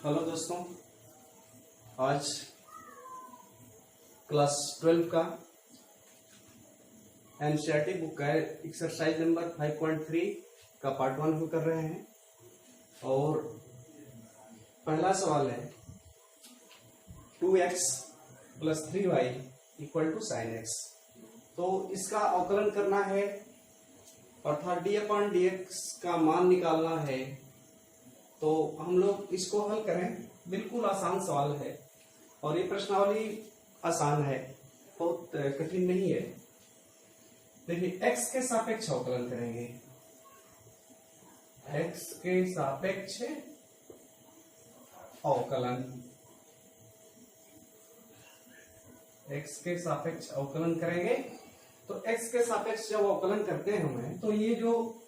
Hello दोस्तों, आज class 12 का एनसीईआरटी बुक का एक्सरसाइज नंबर 5.3 का पार्ट 1 हम कर रहे हैं। और पहला सवाल है 2x + 3y = sin x। तो इसका अवकलन करना है अर्थात d/dx का मान निकालना है। तो हम लोग इसको हल करें। बिल्कुल आसान सवाल है और ये प्रश्नावली आसान है, बहुत कठिन नहीं है। देखिए, x के सापेक्ष अवकलन करेंगे। x के सापेक्ष अवकलन, x के सापेक्ष अवकलन करेंगे। तो x के सापेक्ष जब अवकलन करते हैं हमें, तो ये जो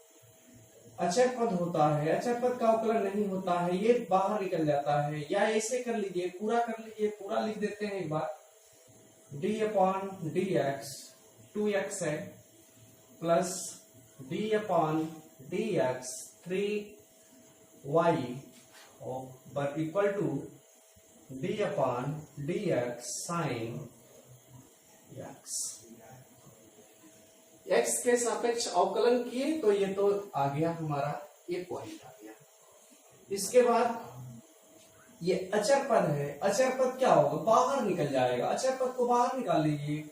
अचर पद होता है, अचर पद का अवकलन नहीं होता है, ये बाहर निकल जाता है। या ऐसे कर लीजिए, पूरा कर लीजिए, पूरा लिख देते हैं एक बार। d/dx 2x है प्लस d/dx 3y और equal to d/dx sin x। x के सापेक्ष अवकलन किए तो ये तो आ गया हमारा, ये पॉइंट आ गया। इसके बाद ये अचर पद है, अचर पद क्या होगा, बाहर निकल जाएगा। अचर पद को बाहर निकाल लीजिए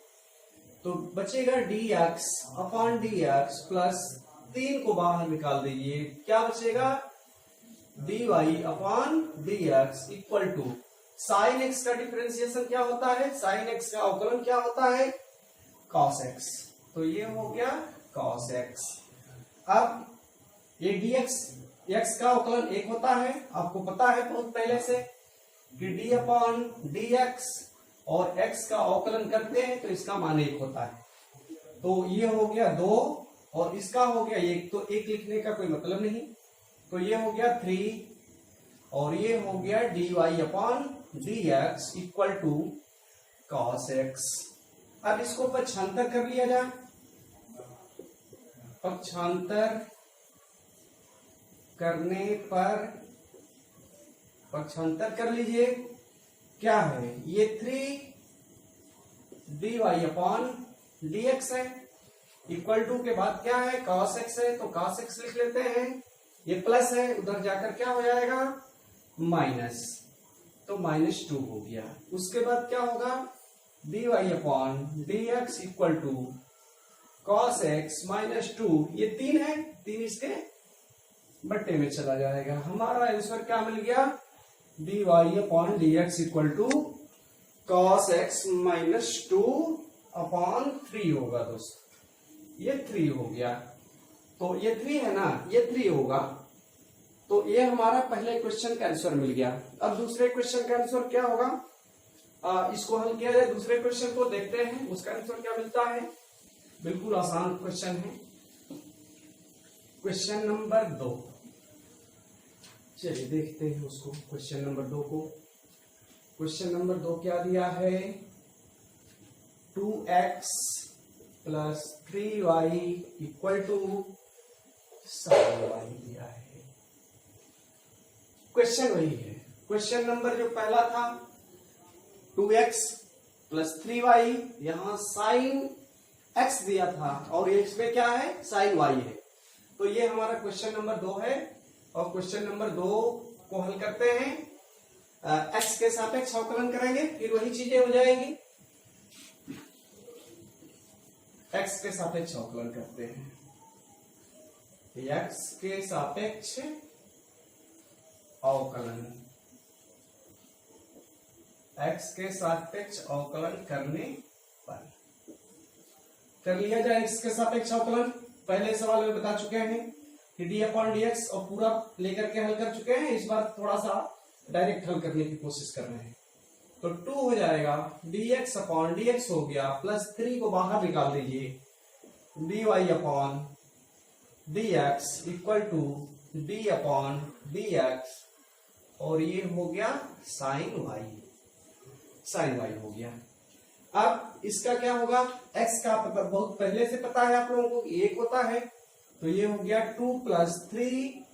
तो बचेगा dx/dx प्लस 3 को बाहर निकाल दीजिए, क्या बचेगा dy/dx equal to sin x का डिफरेंशिएशन क्या होता है, sin x का अवकलन क्या होता है, cos x। तो ये हो गया cos x। अब ये dx, x का अवकलन 1 होता है, आपको पता है बहुत पहले से कि d/dx और x का अवकलन करते हैं तो इसका मान 1 होता है। तो ये हो गया 2 और इसका हो गया 1, तो 1 लिखने का कोई मतलब नहीं। तो ये हो गया 3 और ये हो गया dy/dx equal to cos x। अब इसको पक्षांतर कर लिया जाए। पक्षांतर करने पर, पक्षांतर कर लीजिए, क्या है ये 3 dy/dx है, इक्वल टू के बाद क्या है cos x है, तो cos x लिख लेते हैं। ये प्लस है, उधर जाकर क्या हो जाएगा माइनस, तो -2 हो गया। उसके बाद क्या होगा dy/dx equal to cos x -2, ये 3 है, 3 इसके बट्टे में चला जाएगा। हमारा आंसर क्या मिल गया dy/dx equal to cos x -2/3 होगा दोस्तों। ये 3 हो गया, तो ये 3 है ना, ये 3 होगा। तो ये हमारा पहले क्वेश्चन का आंसर मिल गया। अब दूसरे क्वेश्चन का आंसर क्या होगा, इसको हल किया जाए। दूसरे क्वेश्चन को देखते हैं, उसका आंसर क्या मिलता है। बिल्कुल आसान क्वेश्चन है, क्वेश्चन नंबर 2। चलिए देखते हैं उसको, क्वेश्चन नंबर 2 को। क्वेश्चन नंबर 2 क्या दिया है, 2x + 3y = sin y दिया है। क्वेश्चन वही है, क्वेश्चन नंबर जो पहला था 2x + 3y, यहां sin x दिया था और ये इसमें क्या है sin y है। तो ये हमारा क्वेश्चन नंबर 2 है। और क्वेश्चन नंबर 2 को हल करते हैं, x के सापेक्ष अवकलन करेंगे, फिर वही चीजें हो जाएंगी। x के सापेक्ष अवकलन करते हैं, x के सापेक्ष अवकलन, x के सापेक्ष अवकलन करने पर कर लिया जाए। x के सापेक्ष अवकलन पहले सवाल में बता चुके हैं कि d/dx और पूरा लेकर के हल कर चुके हैं। इस बार थोड़ा सा डायरेक्ट हल करने की कोशिश कर रहे हैं। तो 2 हो जाएगा, dx/dx हो गया, प्लस 3 को बाहर निकाल दीजिए, dy/dx इक्वल टू d/dx और ये हो गया sin y, sin y हो गया। अब इसका क्या होगा, x का बहुत पहले से पता है आप लोगों को, 1 होता है। तो ये हो गया 2 + 3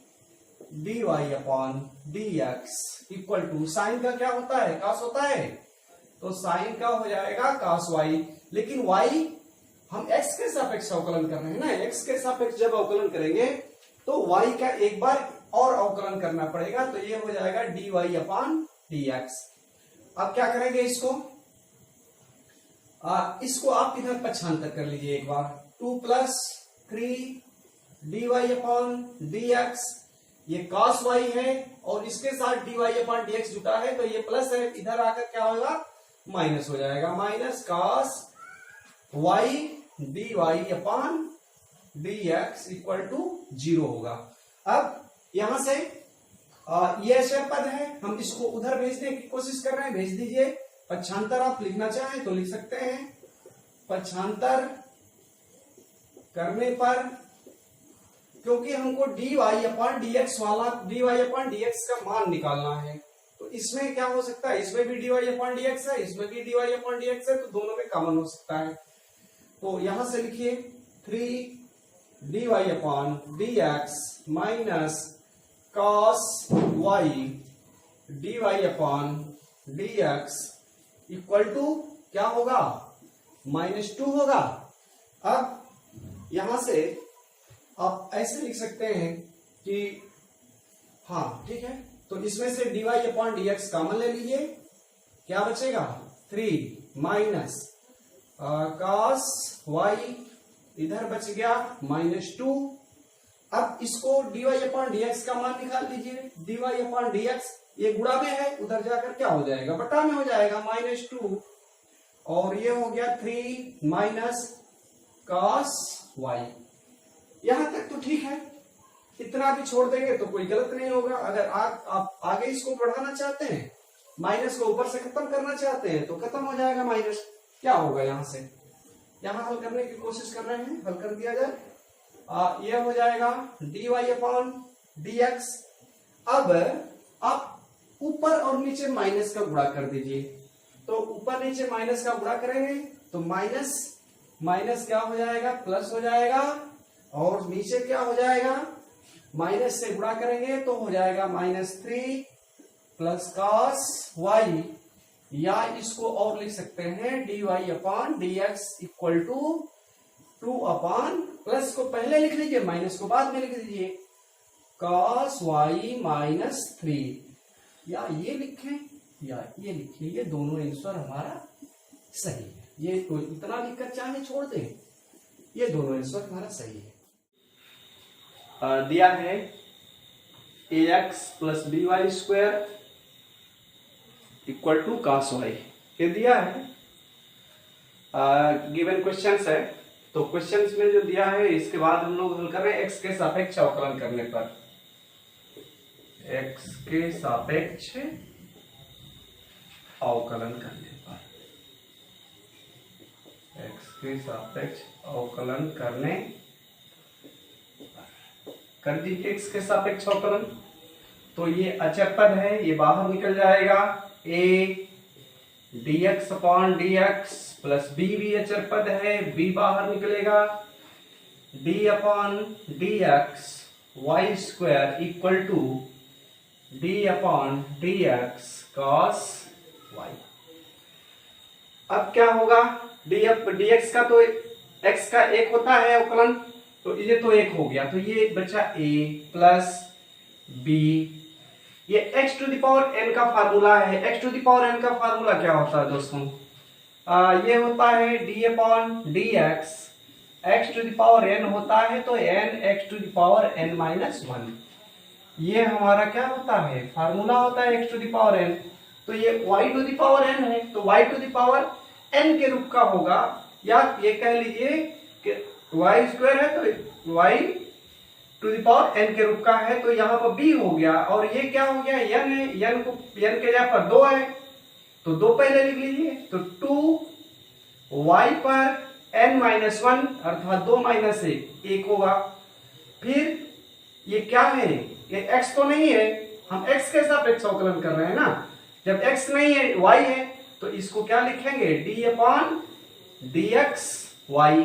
dy upon dx equal to, sine का क्या होता है, cos होता है, तो साइन का हो जाएगा cos y। लेकिन y हम x के सापेक्ष अवकलन कर रहे हैं ना, x के सापेक्ष जब अवकलन करेंगे तो y का एक बार और अवकलन करना पड़ेगा, तो ये हो जाएगा dy अपॉन dx। अब क्या करेंगे इसको आप इधर पक्षांतर कर लीजिए एक बार, 2 प्लस 3 dy अपॉन dx, ये cos y है और इसके साथ dy अपॉन dx जुटा है तो ये प्लस है, इधर आकर क्या होगा माइनस हो जाएगा, minus cos y dy upon dx equal to 0 होगा। अब यहां से ये अचर पद है, हम इसको उधर भेजने की कोशिश कर रहे हैं, भेज दीजिए। पक्षांतर आप लिखना चाहें तो लिख सकते हैं, पक्षांतर करने पर, क्योंकि हमको dy अपॉन dx वाला dy अपॉन dx का मान निकालना है, तो इसमें क्या हो सकता है, इसमें भी dy अपॉन dx है, इसमें भी dy अपॉन dx है, तो दोनों में कॉमन हो सकता है। तो यहां से लिखिए 3 dy upon dx minus cos y dy upon dx equal to क्या होगा, -2 होगा। अब यहां से आप ऐसे लिख सकते हैं कि हाँ ठीक है, तो इसमें से dy अपॉन dx कॉमन ले लीजिए, क्या बचेगा 3 माइनस cos y, इधर बच गया -2। अब इसको dy अपॉन dx का मान निकाल लीजिए, dy अपॉन dx ये गुणा में है, उधर जाकर क्या हो जाएगा, बटा में हो जाएगा, -2, और ये हो गया 3 माइनस cos y। यहां तक तो ठीक है, इतना भी छोड़ देंगे तो कोई गलत नहीं होगा। अगर आप आगे इसको बढ़ाना चाहते हैं, माइनस को ऊपर से खत्म करना चाहते हैं तो खत्म हो जाएगा माइनस, क्या होगा यहां से, यहां हल करने की कोशिश कर रहे हैं, हल कर दिया जाए, ये हो जाएगा dy अपॉन dx। अब आप ऊपर और नीचे माइनस का गुणा कर दीजिए, तो ऊपर नीचे माइनस का गुणा करेंगे तो माइनस माइनस क्या हो जाएगा, प्लस हो जाएगा, और नीचे क्या हो जाएगा, माइनस से गुणा करेंगे तो हो जाएगा -3 प्लस cos y, या इसको और लिख सकते हैं dy upon dx equal to 2 upon, plus को पहले लिख लीजिए, माइनस को बाद में लिख दीजिए, cos y -3, या ये लिखें या ये लिखें, ये दोनों आंसर हमारा सही है। ये तो इतना लिखकर चाहे छोड़ दें, ये दोनों आंसर हमारा सही है। दिया है ax plus by square equal to cos y, ये दिया है, गिवन क्वेश्चंस है। तो क्वेश्चंस में जो दिया है इसके बाद हम लोग हल कर रहे हैं x के सापेक्ष अवकलन करने पर, x के सापेक्ष अवकलन करने पर, x के सापेक्ष अवकलन करने कर दीजिए x के सापेक्ष अवकलन, तो ये अचर पद है, ये बाहर निकल जाएगा, a dx upon dx plus b भी अचर पद है, b बाहर निकलेगा, d upon dx y square equal to d upon dx cos y। अब क्या होगा, dx का तो x का 1 होता है अवकलन, तो ये तो 1 हो गया, तो ये बचा a प्लस b, ये x to the power n का फार्मूला है। x to the power n का फार्मूला क्या होता है दोस्तों, ये होता है d upon dx, x to the power n होता है तो n x to the power n minus 1, ये हमारा क्या होता है, फार्मूला होता है x to the power n। तो ये y to the power n है, तो y to the power n के रूप का होगा, या ये कह लीजिए कि y स्क्वायर है तो y to the power n के रूप का है, तो यहाँ पर b हो गया, और ये क्या हो गया, n है, n को n के जगह पर 2 है तो 2 पहले लिख लीजिए, तो 2 y पर n माइनस 1 अर्थात 2 माइनस 1 होगा। फिर ये क्या है, ये x तो नहीं है, हम x के सापेक्ष अवकलन कर रहे हैं ना, जब x नहीं है y है तो इसको क्या लिखेंगे, d अपॉन dx y।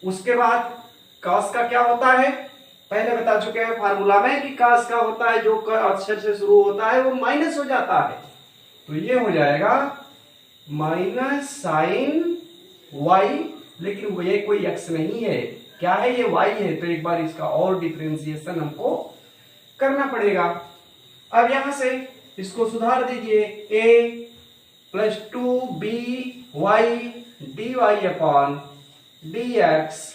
उसके बाद cos का क्या होता है, पहले बता चुके हैं फार्मूला में कि cos का होता है जो अक्षर से शुरू होता है वो माइनस हो जाता है, तो ये हो जाएगा माइनस साइन वाई, लेकिन वो ये कोई x नहीं है, क्या है ये y है, तो एक बार इसका और डिफरेंशिएशन हमको करना पड़ेगा। अब यहां से इसको सुधार दीजिए, a plus 2by dy upon dx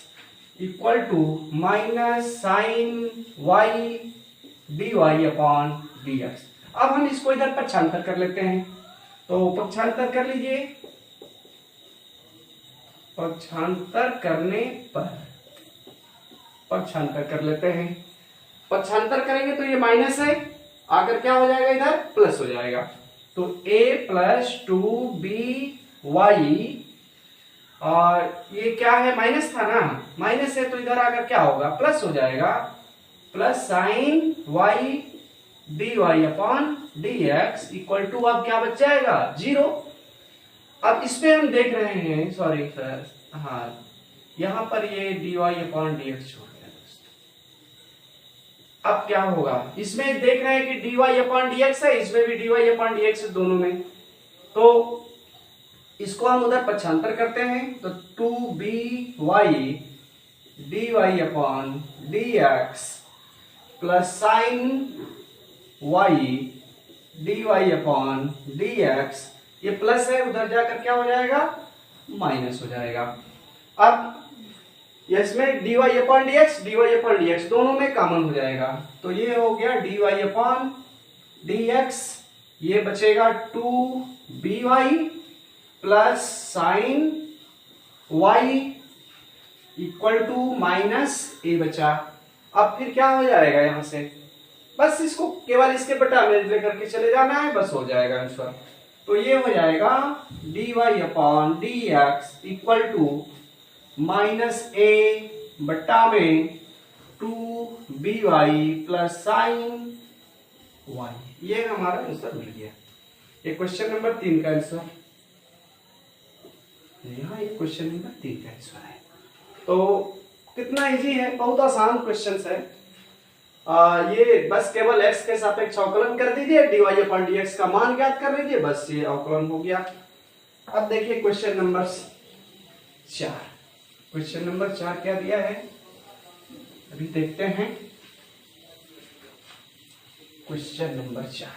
equal to minus sine y dy upon dx। अब हम इसको इधर पक्षांतर कर लेते हैं, तो पक्षांतर कर लीजिए। पक्षांतर करने पर पक्षांतर कर लेते हैं, पक्षांतर करेंगे तो ये माइनस है, आकर क्या हो जाएगा इधर प्लस हो जाएगा, तो a प्लस 2by और ये क्या है माइनस था ना, माइनस है तो इधर आकर क्या होगा प्लस हो जाएगा, plus sine y dy upon dx equal to अब क्या बच जाएगा 0। अब इसमें हम देख रहे हैं, सॉरी सर, हाँ यहां पर ये dy अपॉन dx छोड़ गया दोस्तों। अब क्या होगा, इसमें देख रहे हैं कि dy अपॉन dx है, इसमें भी dy अपॉन dx है दोनों में, तो इसको हम उधर पक्षांतर करते हैं, तो 2by dy upon dx plus sine y dy upon dx, ये प्लस है उधर जाकर क्या हो जाएगा माइनस हो जाएगा। अब इसमें dy अपॉन dx दोनों में कॉमन हो जाएगा, तो ये हो गया dy अपॉन dx, ये बचेगा 2by plus sine y equal to minus a बचा। अब फिर क्या हो जाएगा यहां से, बस इसको केवल इसके बटा में लेकर के चले जाना है, बस हो जाएगा आंसर। तो ये हो जाएगा dy upon dx equal to minus a बटा में 2by प्लस साइन y, ये हमारा आंसर मिल गया। ये क्वेश्चन नंबर 3 का आंसर, यहाँ ये क्वेश्चन नंबर 3 का आंसर है। तो कितना इजी है, बहुत आसान क्वेश्चन है। ये बस केवल x के सापेक्ष अवकलन कर दीजिए, dy अपॉन dx का मान ज्ञात कर लीजिए, बस ये अवकलन हो गया। अब देखिए क्वेश्चन नंबर 4, क्वेश्चन नंबर 4 क्या दिया है अभी देखते हैं। क्वेश्चन नंबर 4,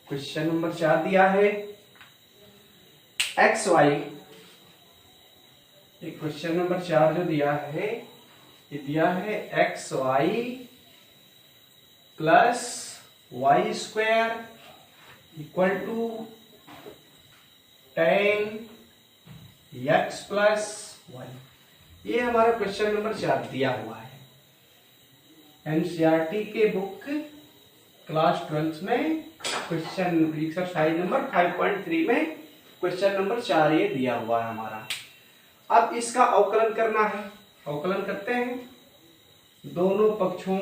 क्वेश्चन नंबर 4 दिया है xy, ये क्वेश्चन नंबर 4 जो दिया है ये दिया है xy plus y square equal to tan x plus y. ये हमारा क्वेश्चन नंबर 4 दिया हुआ है एनसीईआरटी के बुक क्लास 12 में, क्वेश्चन एक्सरसाइज नंबर 5.3 में क्वेश्चन नंबर 4 ये दिया हुआ है हमारा। अब इसका अवकलन करना है, अवकलन करते हैं, दोनों पक्षों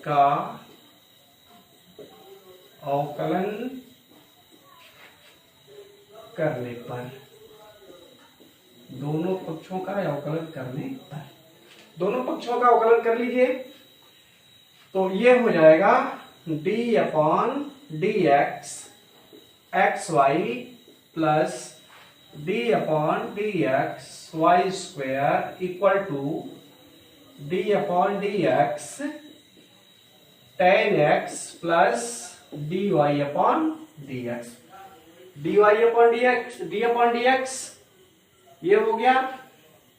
का अवकलन करने पर, दोनों पक्षों का अवकलन करने पर, दोनों पक्षों का अवकलन कर लीजिए, तो ये हो जाएगा d upon dx xy plus d upon dx y square equal to d upon dx tan x plus dy upon dx, dy upon dx, d upon dx ये हो गया,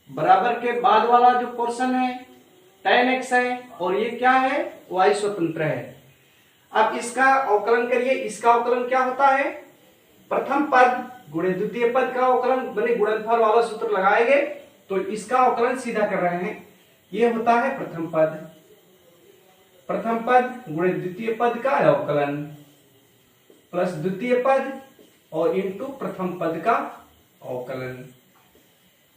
बराबर के बाद वाला जो पोर्शन है tan x है और ये क्या है y स्वतंत्र है। अब इसका अवकलन करिए, इसका अवकलन क्या होता है, प्रथम पद गुणे द्वितीय पद का अवकलन बने गुणनफल वाला सूत्र लगाएंगे, तो इसका अवकलन सीधा कर रहे हैं, ये होता है प्रथम पद, प्रथम पद गुणे द्वितीय पद का अवकलन प्लस द्वितीय पद और इंटू प्रथम पद का अवकलन।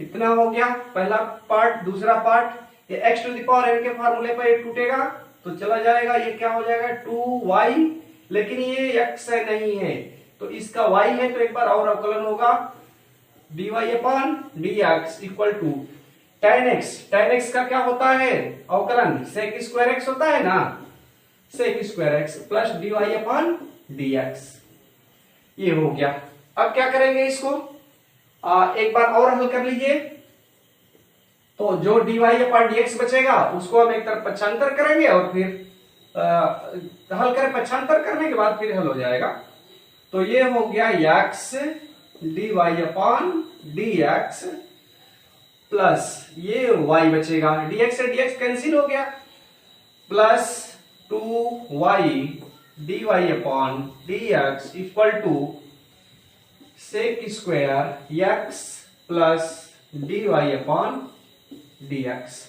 इतना हो गया पहला पार्ट। दूसरा पार्ट, ये x to the power n के फार्मूले पर ये टूटेगा तो चला जाएगा, ये क्या हो जाएगा 2y, लेकिन ये x नहीं है तो इसका y है, तो एक बार और अवकलन होगा dy upon dx equal to tan x। tan x का क्या होता है अवकलन, sec स्क्वायर x होता है ना, sec square x plus dy upon dx। ये हो गया। अब क्या करेंगे इसको एक बार और हल कर लीजिए। तो जो dy अपॉन dx बचेगा उसको हम एक तरफ पक्षांतर करेंगे और फिर हल करें, पक्षांतर करने के बाद फिर हल हो जाएगा। तो ये हो गया x dy upon dx plus ये y बचेगा, dx से dx कैंसिल हो गया, plus 2y dy upon dx equal to sec square x plus dy upon dx।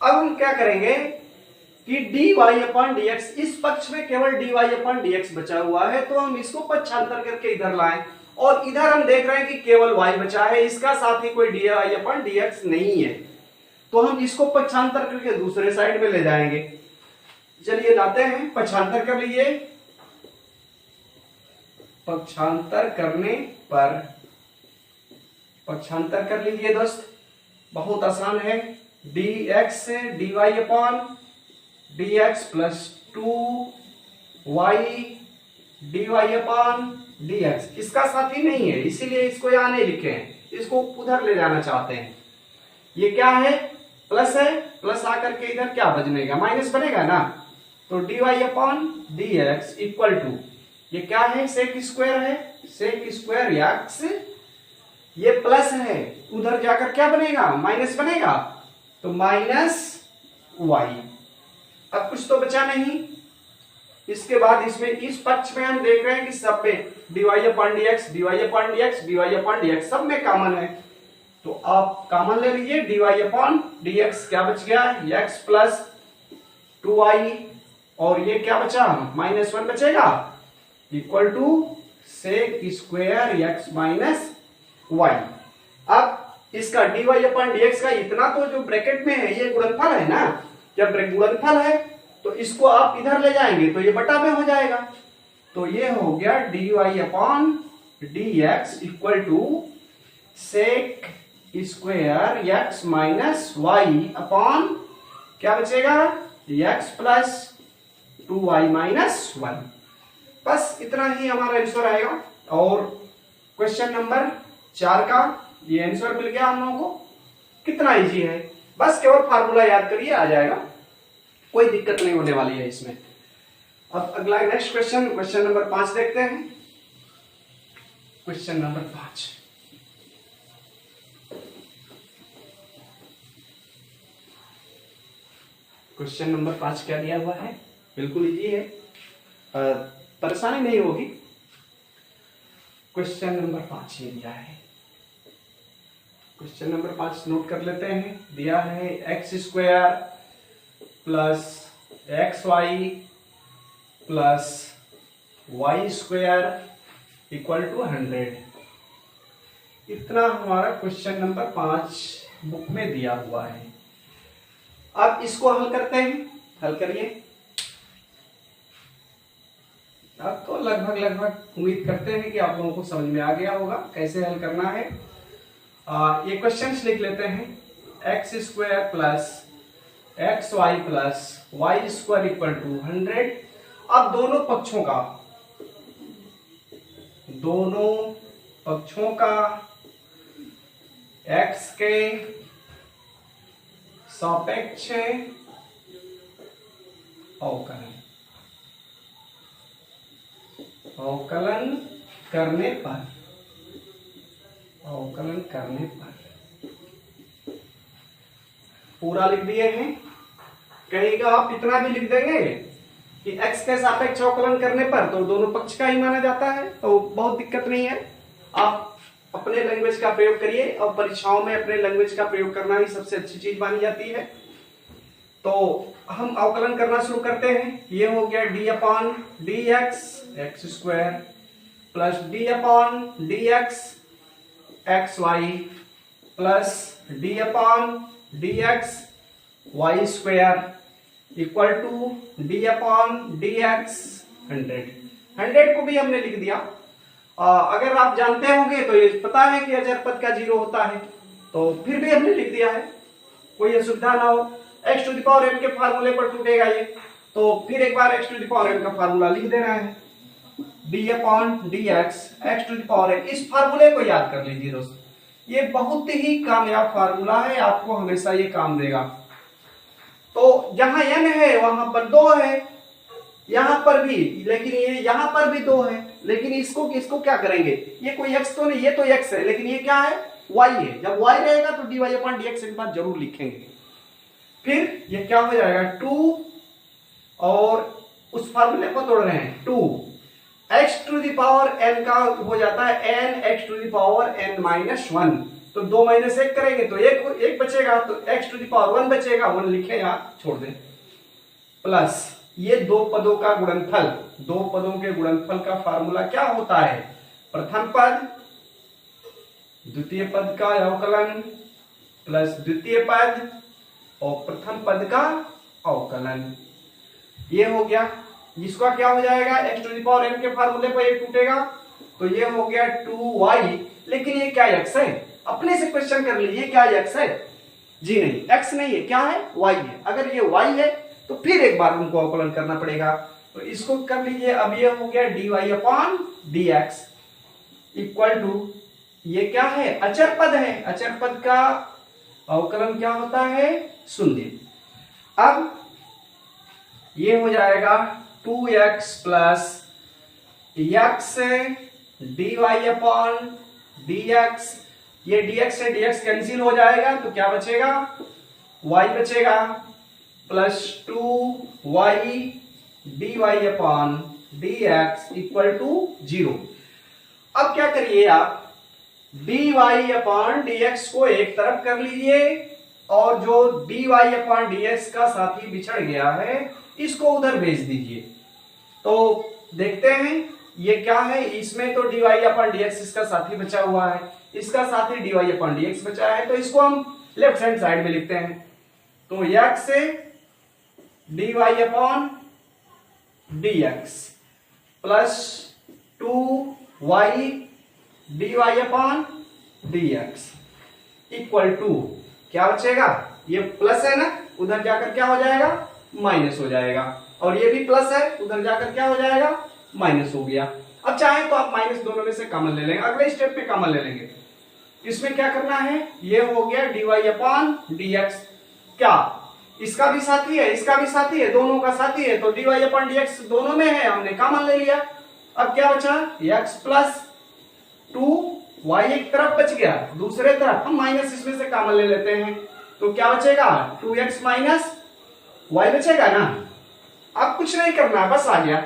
अब हम क्या करेंगे कि dy अपॉन dx, इस पक्ष में केवल dy अपॉन dx बचा हुआ है, तो हम इसको पक्षांतर करके इधर लाएं, और इधर हम देख रहे हैं कि केवल y बचा है, इसका साथ ही कोई dy अपॉन dx नहीं है, तो हम इसको पक्षांतर करके दूसरे साइड में ले जाएंगे। चलिए लाते हैं, पक्षांतर कर लीजिए। पक्षांतर करने पर, पक्षांतर कर लीजिए दोस्त, बहुत आसान है। dx से dy upon dx plus 2y dy upon dx, इसका साथी नहीं है इसीलिए इसको यहां नहीं लिखे हैं, इसको उधर ले जाना चाहते हैं। ये क्या है, प्लस है, प्लस आकर के इधर क्या बनेगा, माइनस बनेगा ना। तो dy upon dx equal to, ये क्या है, सेक स्क्वायर है, सेक स्क्वायर x, ये प्लस है, उधर जाकर क्या बनेगा, माइनस बनेगा, तो माइनस y। अब कुछ तो बचा नहीं। इसके बाद इसमें इस पक्ष में हम देख रहे हैं कि सब पे dy upon dx, dy upon dx, dy upon dx सब में कॉमन है, तो आप कॉमन ले लीजिए। dy अपॉन dx क्या बच गया, x प्लस 2y, और ये क्या बचा, -1 बचेगा, equal to sec square x minus y। अब इसका dy अपॉन dx का इतना तो जो ब्रैकेट में है ये गुणनफल है ना, जब गुणनफल है तो इसको आप इधर ले जाएंगे तो ये बटा में हो जाएगा। तो ये हो गया dy upon dx equal to sec square x minus y upon क्या बचेगा, x प्लस 2y माइनस 1। बस इतना ही हमारा आंसर आएगा। और क्वेश्चन नंबर 4 का ये आंसर मिल गया हम लोगों को। कितना इजी है, बस केवल फार्मूला याद करिए आ जाएगा, कोई दिक्कत नहीं होने वाली है इसमें। अब अगला नेक्स्ट क्वेश्चन, क्वेश्चन नंबर 5 देखते हैं। क्वेश्चन नंबर 5, क्वेश्चन नंबर 5 क्या दिया हुआ है, बिल्कुल इजी है, परेशानी नहीं होगी। क्वेश्चन नंबर 5 ये दिया है, क्वेश्चन नंबर 5 नोट कर लेते हैं। दिया है x square plus x y plus y square equal to 100। इतना हमारा क्वेश्चन नंबर 5 बुक में दिया हुआ है। अब इसको हल करते हैं, हल करिए। अब तो लगभग उम्मीद करते हैं कि आप लोगों को समझ में आ गया होगा कैसे हल करना है। ये क्वेश्चंस लिख लेते हैं। X square plus x y plus y square equal to 100। अब दोनों पक्षों का x के सापेक्ष अवकलन करने पर पूरा लिख दिए हैं। कहेगा आप इतना भी लिख देंगे कि x के सापेक्ष अवकलन करने पर तो दोनों पक्ष का ही माना जाता है, तो बहुत दिक्कत नहीं है। आप अपने लैंग्वेज का प्रयोग करिए, और परीक्षाओं में अपने लैंग्वेज का प्रयोग करना ही सबसे अच्छी चीज मानी जाती है। तो हम अवकलन करना शुरू करते हैं। ये हो गया d upon d x square plus d upon d x y plus d upon d x y square equal to d upon d x 100 को भी हमने लिख दिया। अगर आप जानते होंगे तो ये पता है कि अचर पद का 0 होता है, तो फिर भी हमने लिख दिया है, कोई असुविधा ना हो। x to the power n के फार्मूले पर टूटेगा ये, तो फिर एक बार x to the power n का फार्मूला लिख देना है, d/dx x to the power n। इस फार्मूले को याद कर लीजिए दोस्तों, ये बहुत ही कामयाब फार्मूला है, आपको हमेशा ये काम देगा। तो जहां n है वहां पर 2 है, यहां पर भी, लेकिन ये यहां पर भी 2 है, लेकिन इसको क्या करेंगे, ये कोई x तो नहीं, ये तो x है, लेकिन ये क्या है, y है। जब y रहेगा तो dy/dx एक बार जरूर लिखेंगे। फिर ये क्या हो जाएगा 2, और उस फार्मूले को तोड़ रहे हैं, 2 x to the power n का हो जाता है n x to the power n minus 1, तो 2 माइनस 1 करेंगे तो एक बचेगा, तो x टू द पावर 1 बचेगा, 1 लिखे या छोड़ दें, प्लस ये दो पदों का गुणनफल, दो पदों के गुणनफल का फार्मूला क्या होता है, प्रथम पद द्वितीय पद का अवकलन प्लस द्वितीय पद और प्रथम पद का अवकलन। ये हो गया, जिसका क्या हो जाएगा x to the power n के फार्मूले पर ये टूटेगा, तो ये हो गया 2y। लेकिन ये क्या x है, अपने से क्वेश्चन कर लीजिए, क्या x है, जी नहीं, x नहीं है, क्या है, y है। अगर ये y है तो फिर एक बार उनको अवकलन करना पड़ेगा, तो इसको कर लीजिए। अब ये हो गया dy/dx इक्वल टू, ये क्या है, अचर पद है, अचर पद का अवकलन क्या होता है, 0। अब ये हो जाएगा 2x प्लस x dy/dx, ये dx से dx कैंसिल हो जाएगा, तो क्या बचेगा, y बचेगा, plus 2y dy/dx equal to 0। अब क्या करिए आप, dy/dx को एक तरफ कर लीजिए, और जो dy/dx का साथी बिछड़ गया है इसको उधर भेज दीजिए। तो देखते हैं ये क्या है, इसमें तो dy/dx इसका साथी बचा हुआ है, इसका साथी dy/dx बचा है, तो इसको हम लेफ्ट हैंड साइड में लिखते हैं। तो x से dy/dx plus 2y dy/dx equal to, क्या बचेगा, ये प्लस है ना, उधर जाकर क्या हो जाएगा, माइनस हो जाएगा, और ये भी प्लस है, उधर जाकर क्या हो जाएगा, माइनस हो गया। अब चाहे तो आप माइनस दोनों में से कॉमन ले लेंगे, अगले स्टेप में कॉमन ले लेंगे। इसमें क्या करना है, ये हो गया dy/dx, क्या इसका भी साथी है, इसका भी साथी है, दोनों का साथी है, तो dy/dx दोनों में है, हमने कॉमन ले लिया। अब क्या बचा, x प्लस 2y एक तरफ बच गया, दूसरे तरफ हम माइनस इसमें से कॉमन ले लेते हैं, तो क्या बचेगा, 2x माइनस y बचेगा ना। अब कुछ नहीं करना, बस आ गया,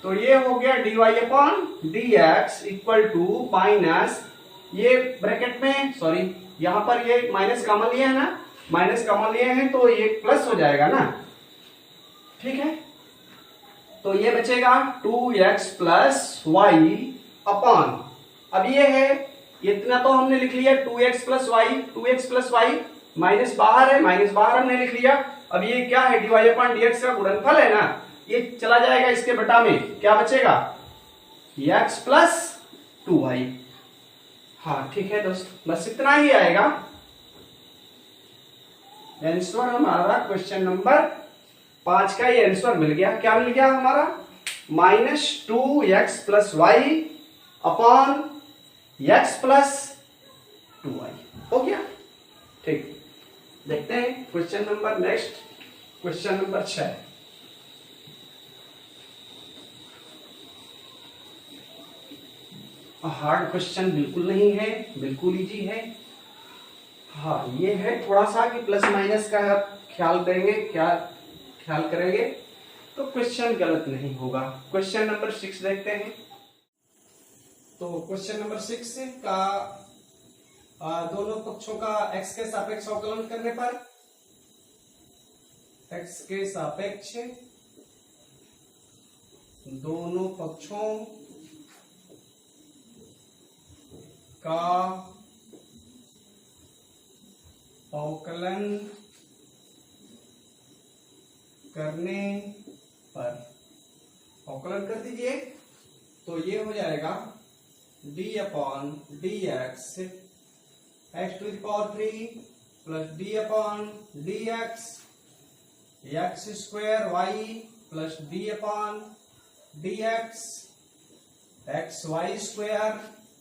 तो ये हो गया dy/dx इक्वल टू माइनस, ये ब्रैकेट में, सॉरी यहां पर ये माइनस कॉमन लिया है ना, माइनस कॉमन लिए हैं तो ये प्लस हो जाएगा ना, ठीक है। तो ये बचेगा 2x प्लस वाई अपॉन, अब ये है, इतना तो हमने लिख लिया 2x plus y, 2x plus y, minus बाहर है, माइनस बाहर हमने लिख लिया। अब ये क्या है, dy/dx का गुणनफल है ना, ये चला जाएगा इसके बटा में, क्या बचेगा, x प्लस 2y। हाँ ठीक है दोस्तों, बस इतना ही आएगा आंसर हमारा। क्वेश्चन नंबर 5 का ये आंसर मिल गया, क्या मिल गया हमारा, -2x plus y upon x plus 2y हो गया, ठीक। देखते हैं question number next, question number 6। Hard question बिल्कुल नहीं है, बिल्कुल इजी है। हाँ ये है थोड़ा सा कि प्लस माइनस का ख्याल देंगे, क्या ख्याल करेंगे तो क्वेश्चन गलत नहीं होगा। क्वेश्चन नंबर 6 देखते हैं। तो क्वेश्चन नंबर 6 का दोनों पक्षों का x के सापेक्ष अवकलन करने पर, x के सापेक्ष दोनों पक्षों का अवकलन करने पर, अवकलन कर दीजिए तो ये हो जाएगा d upon d x x to the power 3 plus d upon d x square y plus d upon d x y square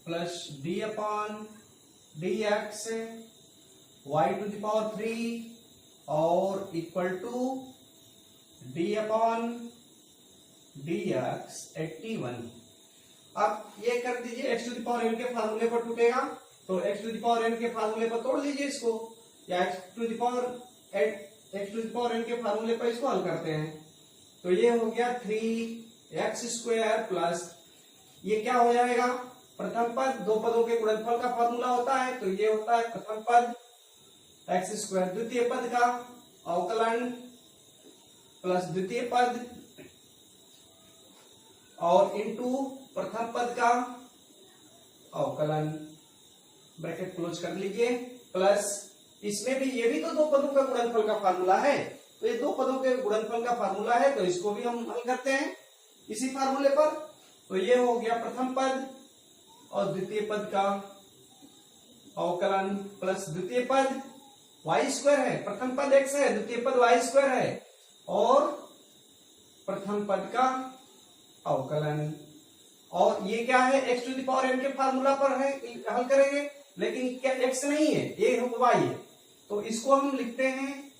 plus d upon d x y to the power 3 और equal to d upon d x 81। अब ये कर दीजिए, x to the power n के फार्मूले पर टूटेगा तो x to the power n के फार्मूले पर तोड़ दीजिए इसको, या x to the power n के फार्मूले पर इसको हल करते हैं तो ये हो गया 3x स्क्वायर प्लस ये क्या हो जाएगा, प्रथम पद दो पदों के गुणनफल का फार्मूला होता है तो ये होता है प्रथम पद एक्स स्क्वायर, द्वितीय पद का अवकलन प्लस द्वितीय पद और इनटू प्रथम पद का अवकलन, ब्रैकेट क्लोज कर लीजिए, प्लस इसमें भी ये भी तो दो पदों का गुणनफल का फार्मूला है तो ये दो पदों के गुणनफल का फार्मूला है तो इसको भी हम हल करते हैं इसी फार्मूले पर। तो ये हो गया प्रथम पद और द्वितीय पद का अवकलन प्लस द्वितीय पद वाई स्क्वायर है, प्रथम पद एक्स है, द्वितीय पद वाई स्क्वायर है और प्रथम पद का अवकलन, और ये क्या है x to the power n के फार्मूला पर है हल करेंगे, लेकिन क्या एक्स नहीं है, ये वाई है तो इसको हम लिखते हैं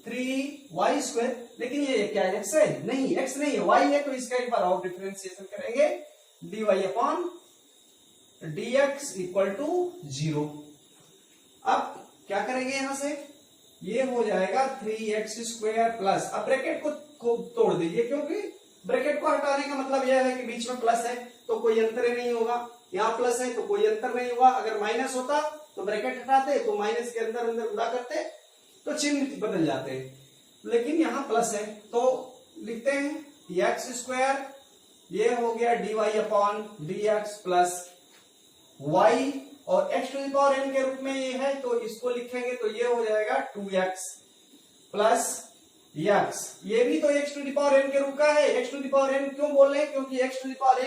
3y स्क्वायर, लेकिन ये क्या है एक्स है, नहीं एक्स नहीं है वाई है तो इसका एक बार और डिफरेंशिएशन करेंगे dy upon dx equal to 0। अब क्या करेंगे यहां से, ये हो जाएगा 3x स्क्वायर प्लस, अब ब्रैकेट को तोड़ दीजिए क्योंकि ब्रैकेट को हटाने का मतलब यह है कि बीच में प्लस है तो कोई अंतर ही नहीं होगा, यहाँ प्लस है तो कोई अंतर नहीं होगा, अगर माइनस होता तो ब्रैकेट हटाते तो माइनस के अंदर अंदर गुणा करते तो चिन्ह बदल जाते, लेकिन यहाँ प्लस है तो लिखते हैं एक्स स्क्वायर, ये हो गया dy upon dx plus y और x to the power n के रूप में ये है तो इसको लिखेंगे तो ये हो जाएगा 2x प्लस x, ये भी तो x to the power n के रूप का है, x to the power n क्यों बोल रहे हैं, क्योंकि x to the power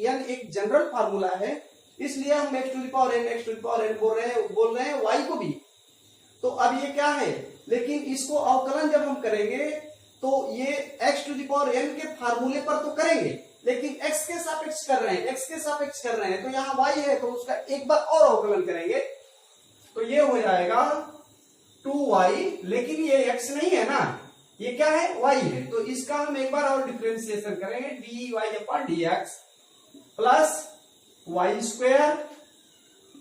n एक जनरल फार्मूला है इसलिए हम x to the power n बोल रहे हैं y को भी। तो अब ये क्या है, लेकिन इसको अवकलन जब हम करेंगे तो ये x to the power n के फार्मूले पर तो करेंगे लेकिन x के सापेक्ष कर रहे हैं, तो यहाँ y है तो उसका एक बार और अवकलन करेंगे तो ये हो जाएगा 2y, लेकिन ये x नहीं है ना, ये क्या है y है तो इसका हम एक बार और डिफरेंशिएशन करेंगे dy upon dx plus y square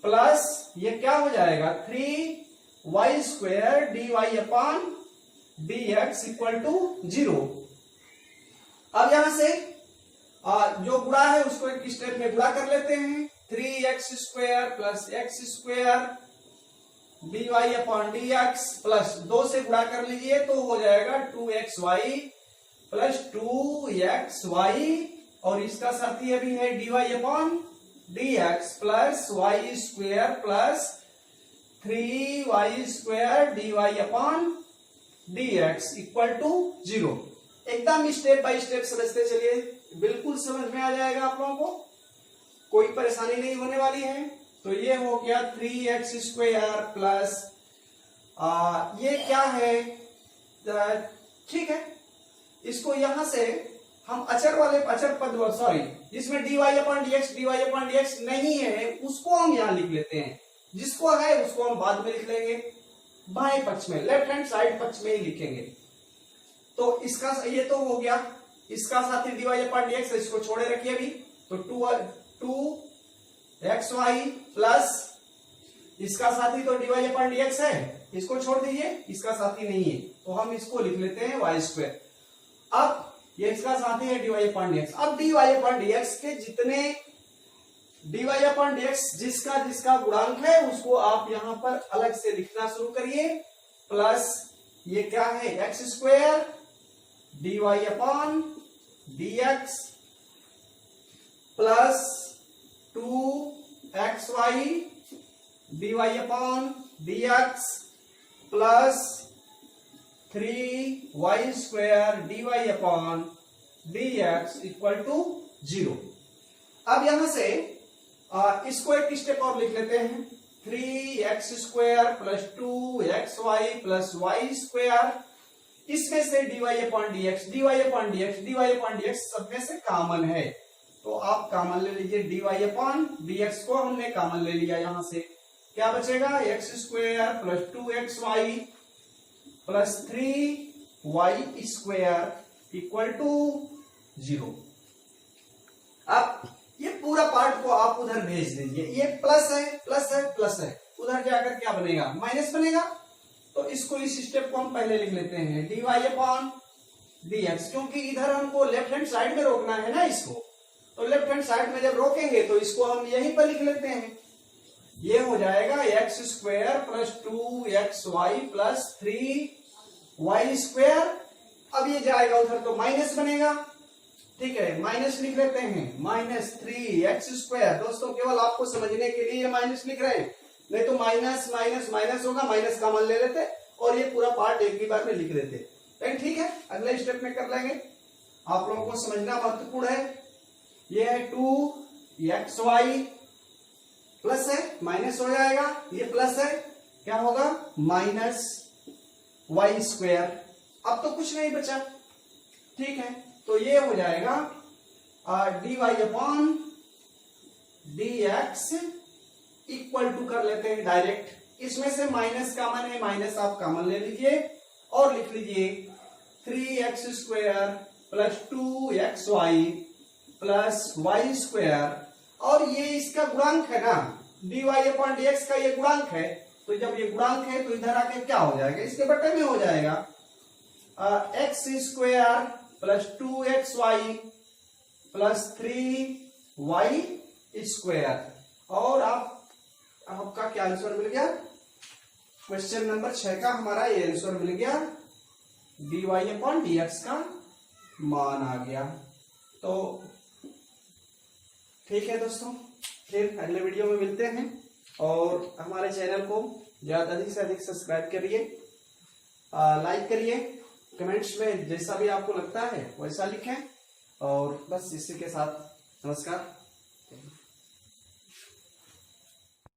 plus ये क्या हो जाएगा 3y square dy upon dx equal to 0। अब यहां से जो गुणा है उसको एक स्टेप में गुणा कर लेते हैं, 3x square plus x square dy upon dx plus 2 से गुणा कर लीजिए तो हो जाएगा 2xy प्लस 2xy और इसका साथी अभी है dy upon dx plus y square plus 3y square dy upon dx equal to 0। एकदम स्टेप बाय स्टेप समझते चलिए, बिल्कुल समझ में आ जाएगा आप लोगों को, कोई परेशानी नहीं होने वाली है। तो ये हो गया 3x स्क्वायर प्लस ये क्या है, ठीक है, इसको यहां से हम अचर पद सॉरी जिसमें dy अपॉन dx नहीं है उसको हम यहां लिख लेते हैं, जिसको है उसको हम बाद में लिख लेंगे, बाएं पक्ष में लेफ्ट हैंड साइड पक्ष में ही लिखेंगे। तो इसका ये तो हो गया, इसका साथी dy अपॉन dx इसको छोड़े रखिए अभी, तो 2xy प्लस इसका साथी तो dy अपॉन dx है, इसको छोड़ दीजिए, इसका साथी नहीं है तो हम इसको लिख लेते हैं y स्क्वायर। अब ये इसका साथी है dy अपॉन dx, अब dy अपॉन dx के जितने dy अपॉन dx जिसका गुणांक है उसको आप यहां पर अलग से लिखना शुरू करिए, प्लस ये क्या है x square dy upon dx plus 2xy dy upon dx plus 3y square dy upon dx equal to 0। अब यहां से इसको एक स्टेप और लिख लेते हैं, 3x² plus 2xy plus y square, इसमें से dy/dx सब में से कॉमन है, तो आप कॉमन ले लीजिए, dy/dx को हमने कॉमन ले लिया, यहां से क्या बचेगा, x² plus 2xy plus 3y² equal to 0। अब ये पूरा पार्ट को आप उधर भेज दीजिए, ये प्लस है प्लस है प्लस है, उधर जाकर क्या बनेगा, माइनस बनेगा। तो इसको इस स्टेप को हम पहले लिख लेते हैं, dy/dx, क्योंकि इधर हमको लेफ्ट हैंड साइड में रोकना है ना इसको, तो लेफ्ट हैंड साइड में जब रोकेंगे तो इसको हम यहीं पर लिख लेते हैं, ये हो जाएगा x² plus 2xy plus 3y²। अब ये जाएगा उधर तो माइनस बनेगा, ठीक है, माइनस लिख लेते हैं, -3x²। दोस्तों केवल आपको समझने के लिए ये माइनस लिख रहे हैं, नहीं तो माइनस माइनस माइनस होगा, माइनस कॉमन ले लेते और ये पूरा पार्ट एक ही बार में लिख देते। लेकिन ठीक है, अगले स्टेप में कर लेंगे, आप लोगों को समझना महत्वपूर्ण है। ये है 2xy प्लस है, माइनस हो जाएगा, ये प्लस है, क्या होगा, -y²। अब तो कुछ नहीं बचा, ठीक है, तो ये हो जाएगा dy/dx इक्वल टू कर लेते हैं डायरेक्ट, इसमें से माइनस कॉमन है, माइनस आप कॉमन ले लीजिए और लिख लीजिए 3x² plus 2xy plus y², और ये इसका गुणांक है ना, dy/dx का ये गुणांक है, तो जब ये गुणांक है तो इधर आके क्या हो जाएगा, इसके बटे में हो जाएगा x² plus 2xy plus 3y²। और आपका क्या आंसर मिल गया, क्वेश्चन नंबर 6 का हमारा ये आंसर मिल गया, dy/dx का मान आ गया। तो ठीक है दोस्तों, फिर अगले वीडियो में मिलते हैं, और हमारे चैनल को अधिक से अधिक सब्सक्राइब करिए, लाइक करिए, कमेंट्स में जैसा भी आपको लगता है वैसा लिखें, और बस इसी के साथ नमस्कार।